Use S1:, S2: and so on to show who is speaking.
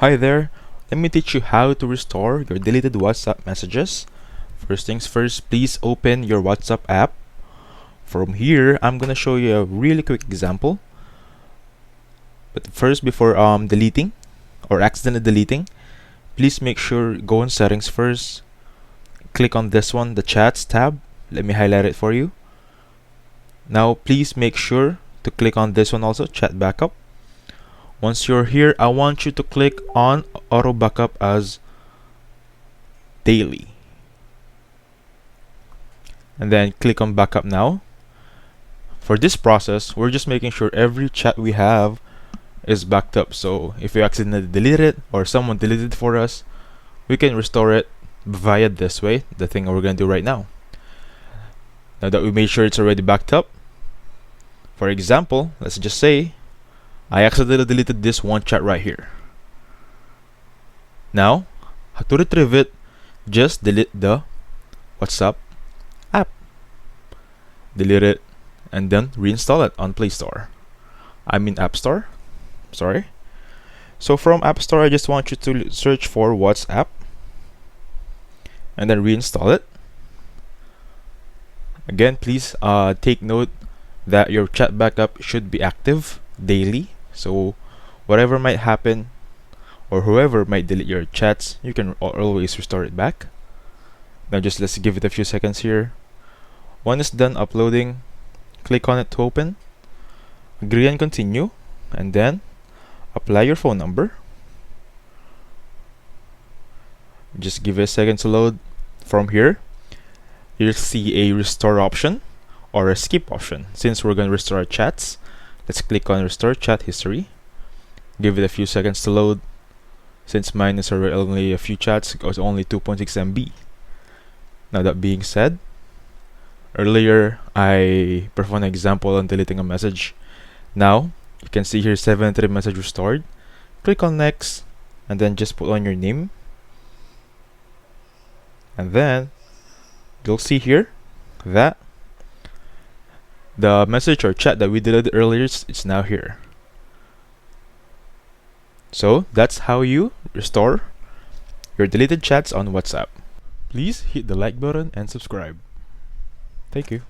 S1: Hi there, let me teach you how to restore your deleted WhatsApp messages. First things first, please open your WhatsApp app. From here, I'm gonna show you a really quick example. But first, before deleting or accidentally deleting, please make sure go on settings first. Click on this one, the chats tab. Let me highlight it for you. Now, please make sure to click on this one also, chat backup. Once you're here, I want you to click on auto backup as daily. And then click on backup now. For this process, we're just making sure every chat we have is backed up. So if we accidentally delete it or someone deleted it for us, we can restore it via this way, the thing we're going to do right now. Now that we made sure it's already backed up, for example, let's just say I accidentally deleted this one chat right here. Now, to retrieve it, just delete the WhatsApp app. Delete it and then reinstall it on Play Store. I mean App Store. Sorry. So from App Store, I just want you to search for WhatsApp and then reinstall it. Again, please take note that your chat backup should be active daily. So whatever might happen or whoever might delete your chats, you can always restore it back. Now just let's give it a few seconds here. When it's done uploading, click on it to open, agree and continue, and then apply your phone number. Just give it a second to load. From here, you'll see a restore option or a skip option. Since we're going to restore our chats, let's click on restore chat history. Give it a few seconds to load. Since mine is only a few chats, it goes only 2.6 MB. Now that being said, earlier I performed an example on deleting a message. Now you can see here 73 message restored. Click on next and then just put on your name. And then you'll see here that the message or chat that we deleted earlier is now here. So that's how you restore your deleted chats on WhatsApp. Please hit the like button and subscribe. Thank you.